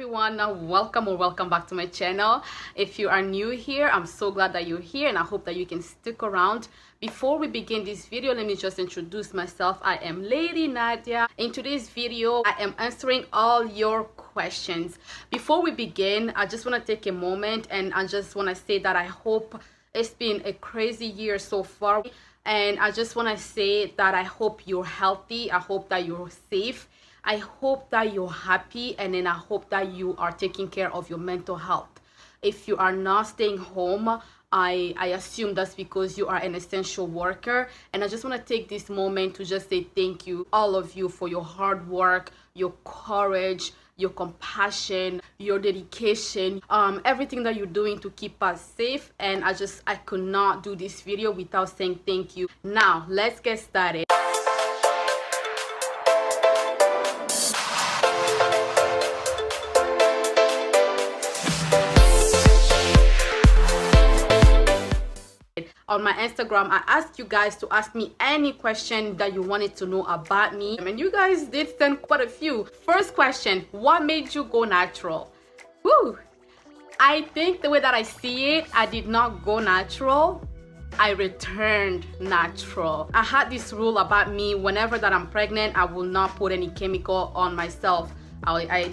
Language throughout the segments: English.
everyone, welcome or welcome back to my channel. If you are new here, I'm so glad that you're here and I hope that you can stick around. Before we begin this video, let me just introduce myself. I am Lady Nadia. In today's video, I am answering all your questions. Before we begin, I just want to take a moment and I just want to say that I hope it's been a crazy year so far, and I just want to say that I hope you're healthy, I hope that you're safe, I hope that you're happy, and then I hope that you are taking care of your mental health. If you are not staying home, I assume that's because you are an essential worker, and I just want to take this moment to just say thank you, all of you, for your hard work, your courage, your compassion, your dedication, everything that you're doing to keep us safe. And I could not do this video without saying thank you. Now let's get started. On my Instagram, I asked you guys to ask me any question that you wanted to know about me, and you guys did send quite a few. First question: what made you go natural? Woo! I think the way that I see it, I did not go natural, I returned natural. I had this rule about me: whenever that I'm pregnant, I will not put any chemical on myself. I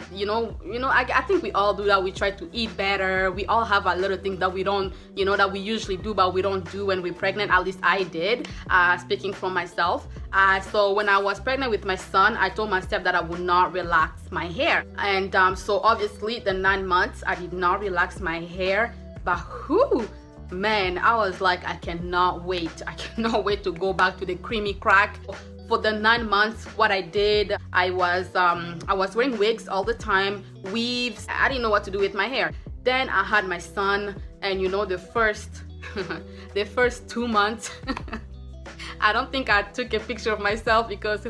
think we all do that. We try to eat better. We all have a little things that we don't, that we usually do, but we don't do when we're pregnant. At least I did, speaking for myself. So when I was pregnant with my son, I told myself that I would not relax my hair. And so obviously the 9 months, I did not relax my hair. But man, I was like, I cannot wait. I cannot wait to go back to the creamy crack. For the 9 months, what I did, I was wearing wigs all the time, weaves. I didn't know what to do with my hair. Then I had my son, and the first the first 2 months I don't think I took a picture of myself because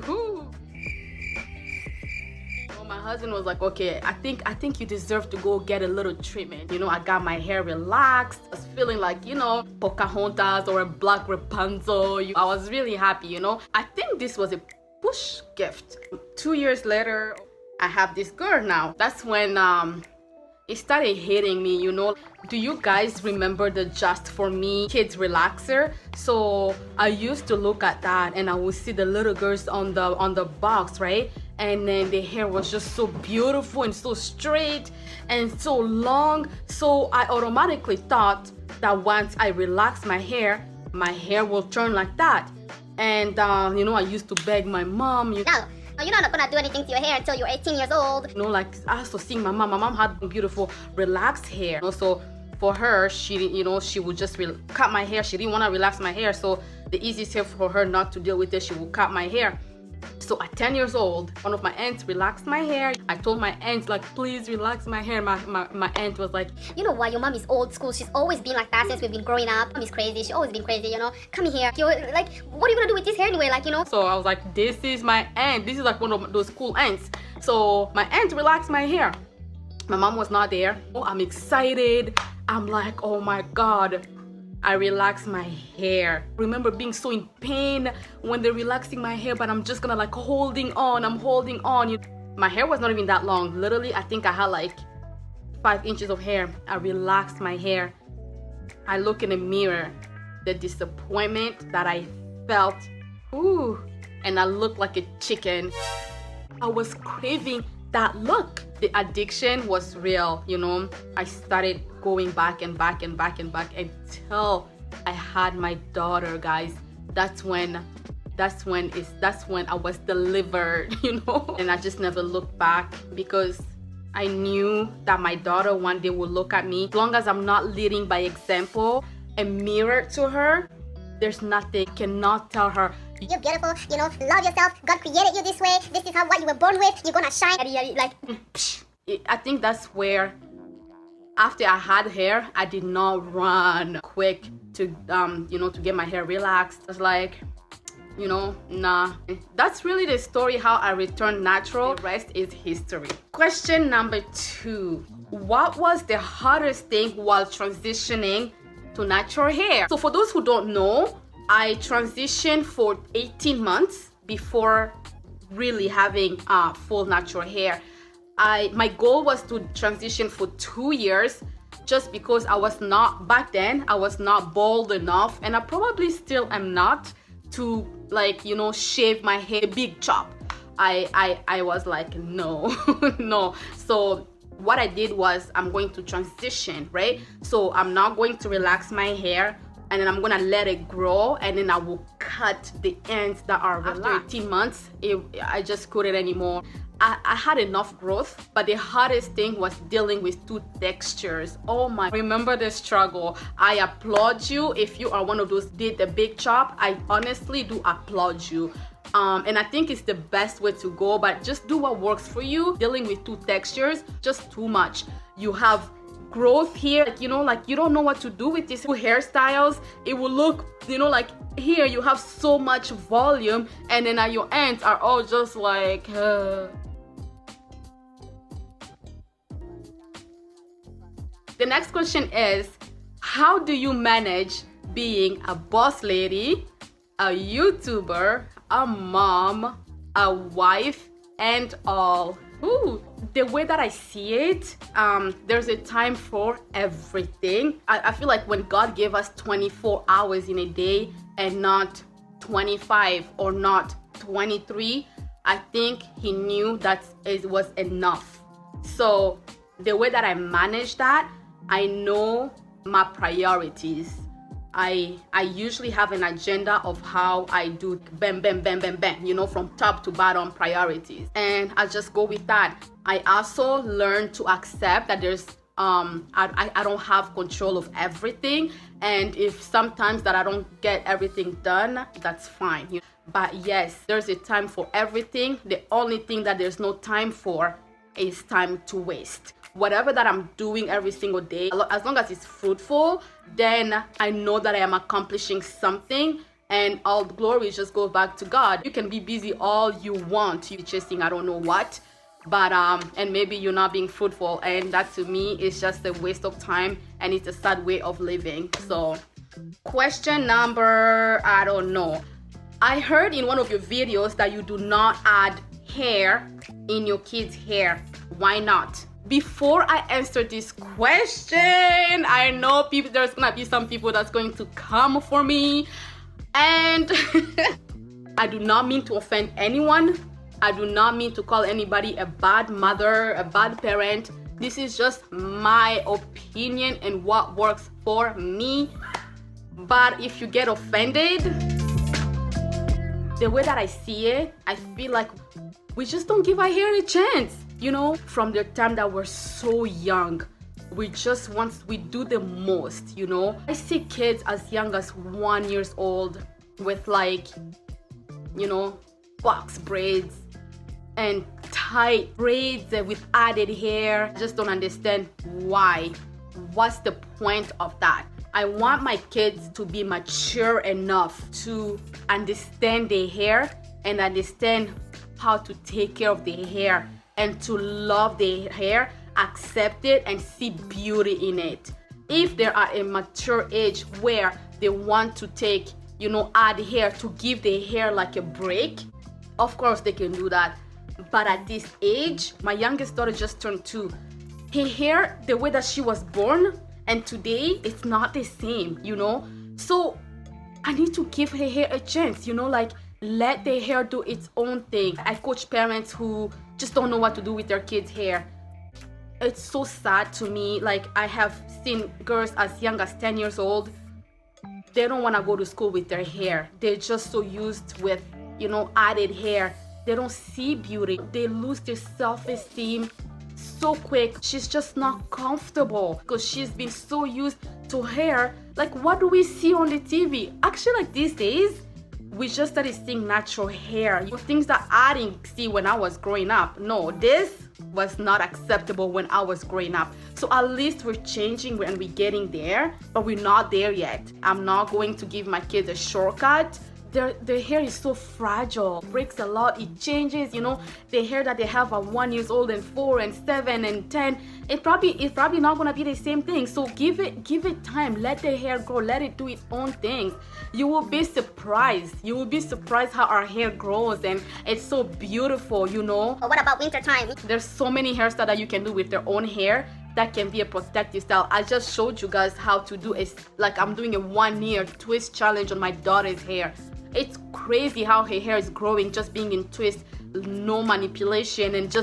my husband was like, okay, I think you deserve to go get a little treatment. I got my hair relaxed. I was feeling like, Pocahontas or a black Rapunzel. I was really happy, I think this was a push gift. 2 years later, I have this girl now. That's when it started hitting me, Do you guys remember the Just For Me kids relaxer? So I used to look at that and I would see the little girls on the box, right? And then the hair was just so beautiful and so straight and so long. So I automatically thought that once I relax my hair will turn like that. And I used to beg my mom, you're not gonna do anything to your hair until you're 18 years old. Like I also seeing my mom had beautiful relaxed hair. So for her, she would just cut my hair. She didn't want to relax my hair, so the easiest way for her not to deal with it, she would cut my hair. So at 10 years old, one of my aunts relaxed my hair. I told my aunt, like, please relax my hair. My aunt was like, you know what, your mom is old school. She's always been like that since we've been growing up. Mom is crazy. She's always been crazy, Come here. You're like, what are you gonna do with this hair anyway? So I was like, this is my aunt. This is like one of those cool aunts. So my aunt relaxed my hair. My mom was not there. Oh, I'm excited. I'm like, oh my God. I relaxed my hair. I remember being so in pain when they're relaxing my hair, but I'm just gonna like holding on. I'm holding on. My hair was not even that long. Literally, I think I had like 5 inches of hair. I relaxed my hair. I look in the mirror, the disappointment that I felt, and I looked like a chicken. I was craving that look. The addiction was real, I started going back and back and back and back until I had my daughter, guys. That's when I was delivered, And I just never looked back because I knew that my daughter one day would look at me. As long as I'm not leading by example and mirror to her, there's nothing. I cannot tell her, you're beautiful, love yourself. God created you this way. This is what you were born with. You're gonna shine. I think that's where, after I had hair, I did not run quick to to get my hair relaxed. I was like, nah. That's really the story how I returned natural. The rest is history. Question number 2. What was the hardest thing while transitioning to natural hair? So for those who don't know, I transitioned for 18 months before really having full natural hair. My goal was to transition for 2 years, just because I was not, back then I was not bold enough, and I probably still am not, to like, you know, shave my hair big chop. I was like, no. No. So what I did was, I'm going to transition, right? So I'm not going to relax my hair, and then I'm gonna let it grow, and then I will cut the ends that are relaxed. After 18 months, I just couldn't anymore. I had enough growth, but the hardest thing was dealing with tooth textures. Oh my, remember the struggle. I applaud you if you are one of those did the big chop. I honestly do applaud you. And I think it's the best way to go, but just do what works for you. Dealing with tooth textures, just too much. You have growth here, like, you know, like you don't know what to do with these hairstyles. It will look, you know, like here you have so much volume, and then your ends are all just like The next question is, how do you manage being a boss lady, a YouTuber, a mom, a wife, and all? Ooh, the way that I see it, there's a time for everything. I feel like when God gave us 24 hours in a day and not 25 or not 23, I think he knew that it was enough. So the way that I manage that, I know my priorities. I usually have an agenda of how I do bam, bam, bam, bam, bam, you know, from top to bottom priorities. And I just go with that. I also learn to accept that there's, I don't have control of everything. And if sometimes that I don't get everything done, that's fine. But yes, there's a time for everything. The only thing that there's no time for is time to waste. Whatever that I'm doing every single day, as long as it's fruitful, then I know that I am accomplishing something, and all the glory just goes back to God. You can be busy all you want, you're chasing I don't know what, but and maybe you're not being fruitful, and that to me is just a waste of time, and it's a sad way of living. So question number, I don't know. I heard in one of your videos that you do not add hair in your kids' hair. Why not? Before I answer this question, I know there's gonna be some people that's going to come for me, and I do not mean to offend anyone. I do not mean to call anybody a bad mother, a bad parent. This is just my opinion and what works for me. But if you get offended, the way that I see it, I feel like we just don't give our hair a chance. You know, from the time that we're so young, we do the most, you know. I see kids as young as 1 year old with, like, you know, box braids and tight braids with added hair. I just don't understand why. What's the point of that? I want my kids to be mature enough to understand their hair and understand how to take care of their hair, and to love their hair, accept it, and see beauty in it. If they are a mature age where they want to take, you know, add hair to give their hair like a break, of course they can do that. But at this age, my youngest daughter just turned 2. Her hair, the way that she was born, and today, it's not the same, you know. So I need to give her hair a chance, you know, like, let their hair do its own thing. I coach parents who just don't know what to do with their kids' hair. It's so sad to me. Like, I have seen girls as young as 10 years old. They don't want to go to school with their hair. They're just so used with, you know, added hair. They don't see beauty. They lose their self-esteem so quick. She's just not comfortable because she's been so used to hair. Like, what do we see on the TV? Actually, like, these days, we just started seeing natural hair. Things that I didn't see when I was growing up. No, this was not acceptable when I was growing up. So at least we're changing and we're getting there, but we're not there yet. I'm not going to give my kids a shortcut. their hair is so fragile. It breaks a lot, it changes, you know. The hair that they have at 1 year old and 4 and 7 and 10, it's probably not gonna be the same thing. So give it time. Let the hair grow, let it do its own things. You will be surprised. You will be surprised how our hair grows, and it's so beautiful, you know. But what about winter time? There's so many hairstyles that you can do with their own hair that can be a protective style. I just showed you guys how to do it. Like I'm doing a 1 year twist challenge on my daughter's hair. It's crazy how her hair is growing just being in twist, no manipulation, and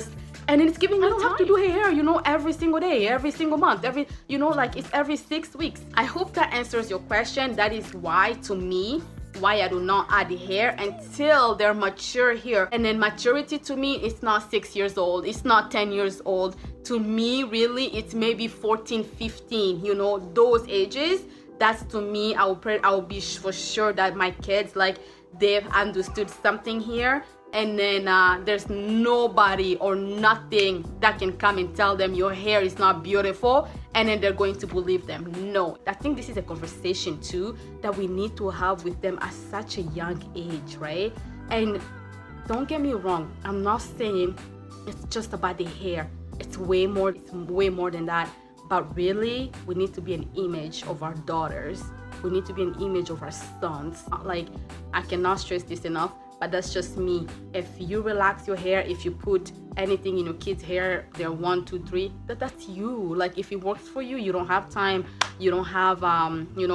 it's giving me time. I don't have to do her hair, you know, every single day, every single month, like it's every 6 weeks. I hope that answers your question. That is why, to me, why I do not add hair until they're mature here. And then maturity to me, it's not 6 years old, it's not 10 years old. To me, really, it's maybe 14, 15, you know, those ages. That's, to me, I will be for sure that my kids, like, they've understood something here. And then there's nobody or nothing that can come and tell them your hair is not beautiful, and then they're going to believe them. No, I think this is a conversation too that we need to have with them at such a young age, right? And don't get me wrong, I'm not saying it's just about the hair. It's way more than that. But really, we need to be an image of our daughters. We need to be an image of our sons. Like, I cannot stress this enough, but that's just me. If you relax your hair, if you put anything in your kids' hair, they're 1, 2, 3, that's you. Like, if it works for you, you don't have time, you don't have, you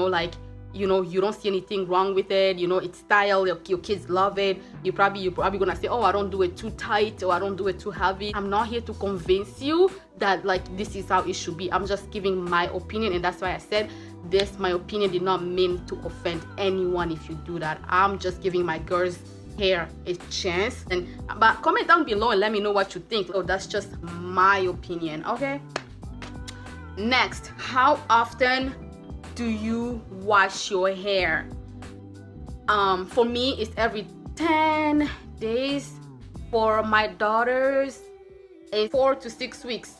don't see anything wrong with it, you know, it's style, your kids love it. You're probably gonna say, oh, I don't do it too tight, or I don't do it too heavy. I'm not here to convince you that, like, this is how it should be. I'm just giving my opinion, and that's why I said this. My opinion did not mean to offend anyone if you do that. I'm just giving my girls' hair a chance. But comment down below and let me know what you think. So that's just my opinion, okay? Next, how often do you wash your hair? For me, it's every 10 days. For my daughters, it's 4 to 6 weeks.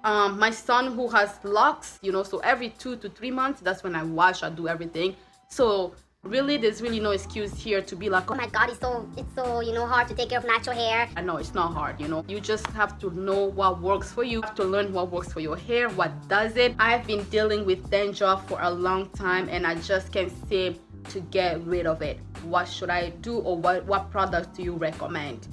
My son, who has locks, you know, so every 2 to 3 months, that's when I wash, I do everything. So really, there's really no excuse here to be like, oh my god, it's so you know, hard to take care of natural hair. I know it's not hard, you know. You just have to know what works for you. You have to learn what works for your hair, what doesn't. I've been dealing with dandruff for a long time, and I just can't seem to get rid of it. What should I do, or what products do you recommend?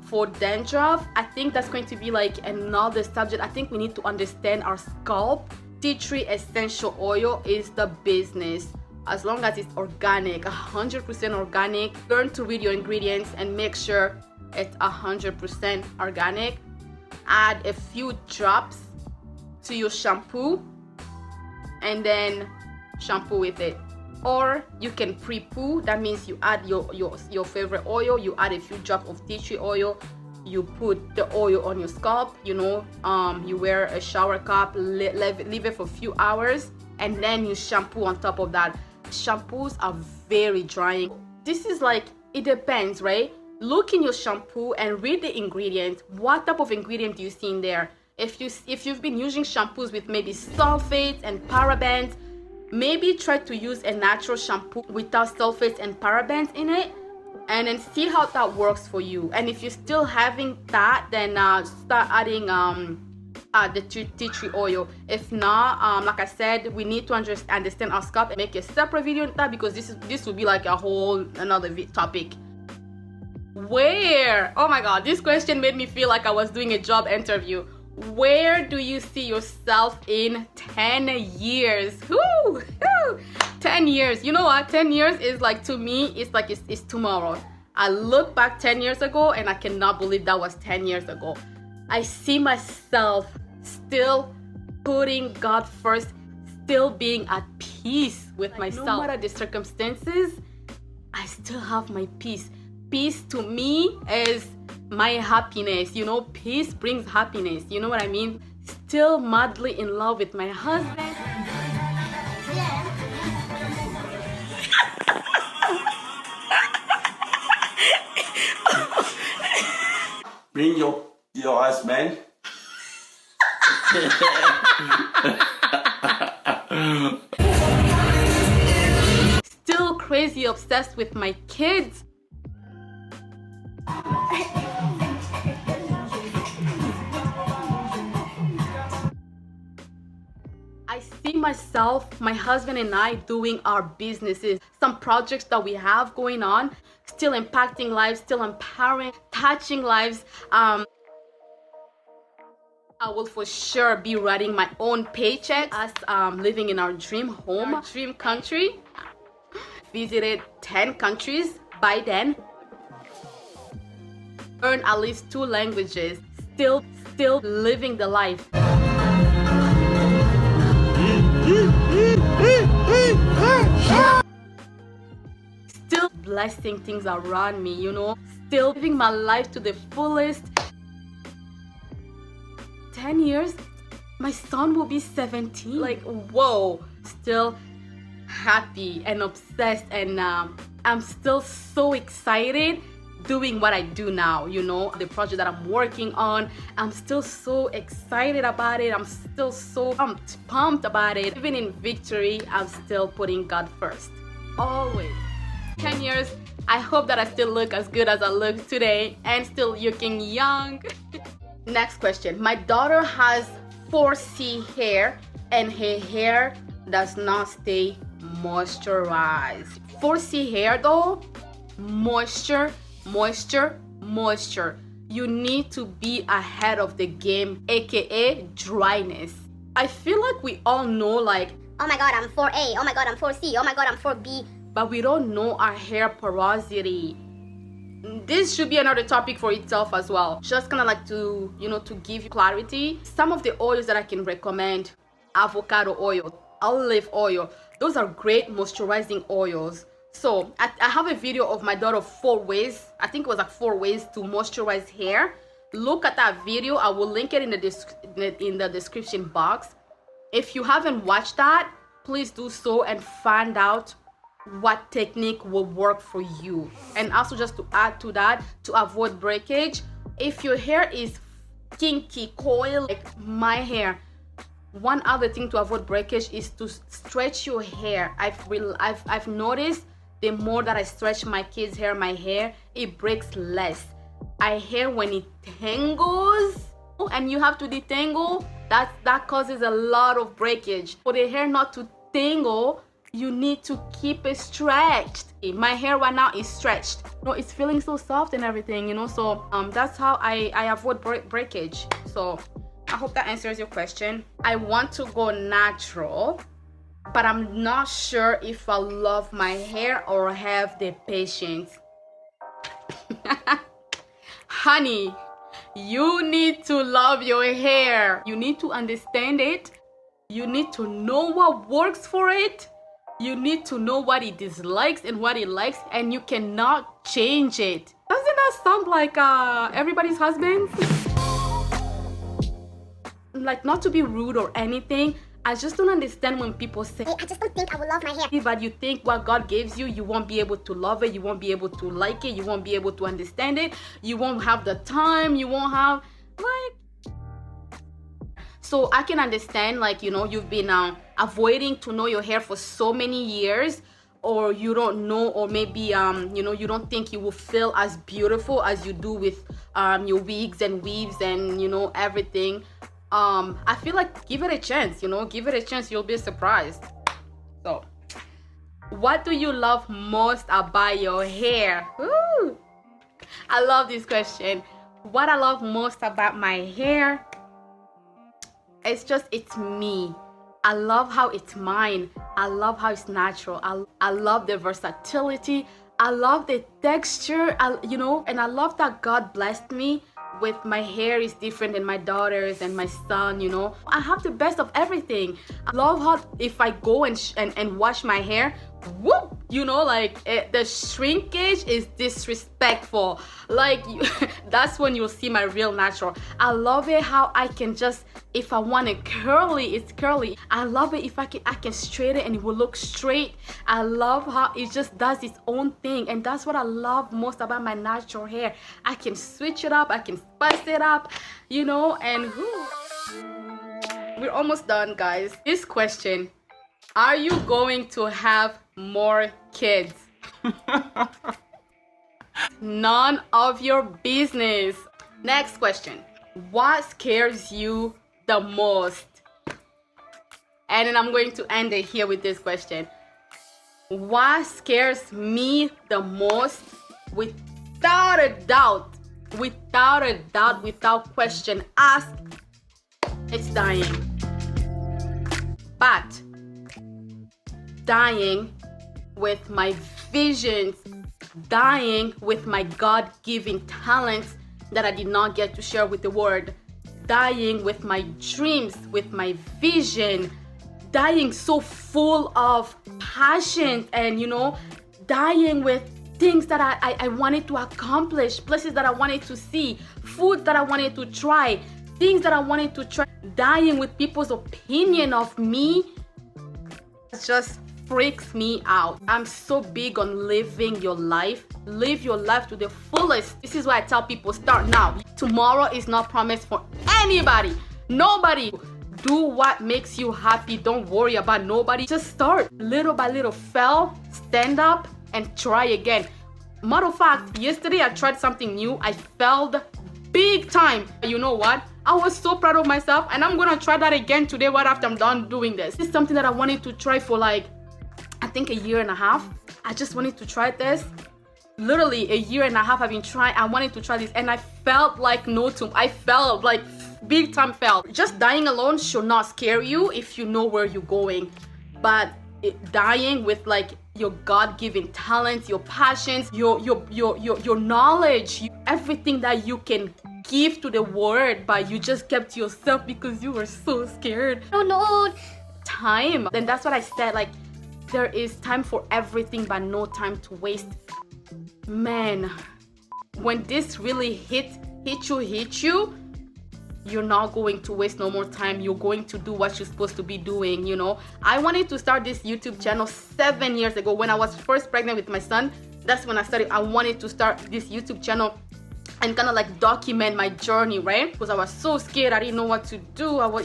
For dandruff, I think that's going to be like another subject. I think we need to understand our scalp. Tea tree essential oil is the business. As long as it's organic, 100% organic. Learn to read your ingredients and make sure it's 100% organic. Add a few drops to your shampoo and then shampoo with it. Or you can pre-poo. That means you add your favorite oil, you add a few drops of tea tree oil, you put the oil on your scalp, you know, you wear a shower cap, leave it for a few hours, and then you shampoo on top of that. Shampoos are very drying. This is like, it depends, right? Look in your shampoo and read the ingredients. What type of ingredient do you see in there? If you've been using shampoos with maybe sulfates and parabens, maybe try to use a natural shampoo without sulfates and parabens in it, and then see how that works for you. And if you're still having that, then start adding the tea tree oil. If not, like I said, we need to understand our scalp and make a separate video on that, because this will be like a whole another topic. Where, oh my god, this question made me feel like I was doing a job interview. Where do you see yourself in 10 years? Woo! 10 years. You know what? 10 years is like, to me, it's like it's tomorrow. I look back 10 years ago and I cannot believe that was 10 years ago. I see myself still putting God first, still being at peace with myself. No matter the circumstances, I still have my peace. Peace to me is my happiness, you know. Peace brings happiness, you know what I mean? Still madly in love with my husband. Bring your husband. Still crazy obsessed obsessed with my kids. I see myself, my husband and I doing our businesses, some projects that we have going on, still impacting lives, still empowering, touching lives. I will for sure be writing my own paycheck, us living in our dream home, our dream country. Visited 10 countries by then. Learn at least 2 languages, still living the life. Still blessing things around me, you know, still living my life to the fullest. 10 years, my son will be 17. Like, whoa, still happy and obsessed, and I'm still so excited doing what I do now, you know, the project that I'm working on. I'm still so excited about it. I'm still so pumped about it. Even in victory, I'm still putting God first, always. 10 years, I hope that I still look as good as I look today and still looking young. Next question. My daughter has 4C hair and her hair does not stay moisturized. 4C hair though, moisture. You need to be ahead of the game, aka dryness. I feel like we all know, like, Oh my god, I'm 4A. Oh my god, I'm 4C. Oh my god, I'm 4B. but we don't know our hair porosity. This should be another topic for itself as well. Just kind of like to, you know, to give you clarity. Some of the oils that I can recommend: avocado oil, olive oil. Those are great moisturizing oils. So I have a video of my daughter 4 ways, I think it was like 4 ways to moisturize hair. Look at that video. I will link it in the description box. If you haven't watched that, please do so and find out what technique will work for you. And also, just to add to that, to avoid breakage, if your hair is kinky, coil like my hair, one other thing to avoid breakage is to stretch your hair. I've noticed the more that I stretch my kids' hair, my hair, it breaks less. I hear when it tangles and you have to detangle, that causes a lot of breakage. For the hair not to tangle, you need to keep it stretched. My hair right now is stretched. No, it's feeling so soft and everything, you know. So that's how I avoid breakage. So I hope that answers your question. I want to go natural, but I'm not sure if I love my hair or have the patience. Honey, you need to love your hair. You need to understand it. You need to know what works for it. You need to know what it dislikes and what it likes, and you cannot change it. Doesn't that sound like everybody's husband? Like, not to be rude or anything, I just don't understand when people say, Hey, I just don't think I will love my hair. but you think what God gives you, you won't be able to love it, you won't be able to like it, you won't be able to understand it, you won't have the time, you won't have, like... So I can understand, like, you know, you've been avoiding to know your hair for so many years, or you don't know, or maybe you know, you don't think you will feel as beautiful as you do with your wigs and weaves and, you know, everything. I feel like give it a chance, you know, give it a chance, you'll be surprised. So, what do you love most about your hair? Ooh, I love this question. What I love most about my hair, it's me. I love how it's mine. I love how it's natural. I love the versatility. I love the texture, you know, and I love that God blessed me with my hair is different than my daughter's and my son, you know. I have the best of everything. I love how if I go and wash my hair, whoop, you know, like the shrinkage is disrespectful. Like that's when you'll see my real natural. I love it how I can just, if I want it curly, it's curly. I love it if I can straighten it and it will look straight. I love how it just does its own thing, and that's what I love most about my natural hair. I can switch it up, I can spice it up, you know. And we're almost done, guys. This question: are you going to have more kids? None of your business. Next question. What scares you the most? And then I'm going to end it here with this question. What scares me the most? Without a doubt, without question asked, it's dying. But dying with my visions, dying with my God-given talents that I did not get to share with the world, dying with my dreams, with my vision, dying so full of passion, and dying with things that I wanted to accomplish, places that I wanted to see, food that I wanted to try, things that I wanted to try. Dying with people's opinion of me just freaks me out. I'm so big on living your life. Live your life to the fullest. This is why I tell people, start now. Tomorrow is not promised for anybody. Nobody. Do what makes you happy. Don't worry about nobody. Just start little by little. Fail, stand up, and try again. Matter of fact, yesterday I tried something new. I failed big time. You know what? I was so proud of myself, and I'm gonna try that again today right after I'm done doing this. This is something that I wanted to try for I think a year and a half. I just wanted to try this. Literally a year and a half I've been trying. I wanted to try this, and I felt like I felt like big time fail. Just dying alone should not scare you if you know where you're going. But dying with your God-given talents, your passions, your knowledge, everything that you can give to the world, but you just kept to yourself because you were so scared. Oh no. Time. Then that's what I said, there is time for everything, but no time to waste. Man, when this really hit you, you're not going to waste no more time. You're going to do what you're supposed to be doing. I wanted to start this YouTube channel 7 years ago when I was first pregnant with my son. That's when I started. I wanted to start this YouTube channel and kind of document my journey, right? Because I was so scared. I didn't know what to do. It was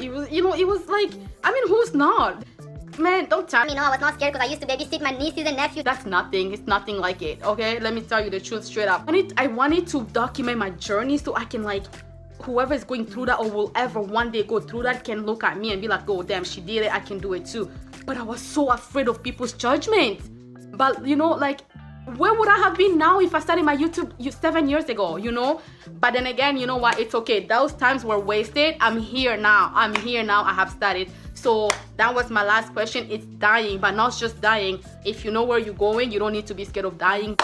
who's not? Man, don't tell me. I was not scared because I used to babysit my nieces and nephews. That's nothing. It's nothing like it, okay? Let me tell you the truth straight up. I wanted to document my journey so I can whoever is going through that or will ever one day go through that can look at me and be like, oh damn, she did it, I can do it too. But I was so afraid of people's judgment. But where would I have been now if I started my YouTube 7 years ago, But then again, you know what? It's okay. Those times were wasted. I'm here now. I have started. So that was my last question. It's dying, but not just dying. If you know where you're going, you don't need to be scared of dying.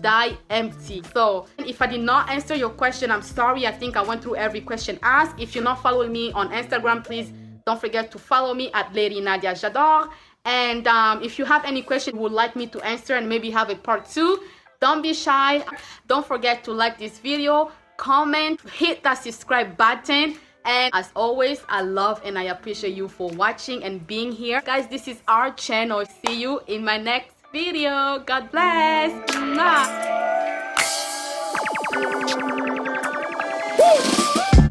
Die empty. So if I did not answer your question, I'm sorry. I think I went through every question asked. If you're not following me on Instagram, please don't forget to follow me at Lady Nadia J'adore. And if you have any question you would like me to answer and maybe have a part 2, don't be shy. Don't forget to like this video, comment, hit that subscribe button. And as always, I love and I appreciate you for watching and being here. Guys, this is our channel. See you in my next video. God bless.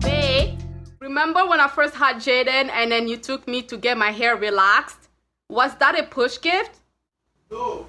Hey, remember when I first had Jaden and then you took me to get my hair relaxed? Was that a push gift? No.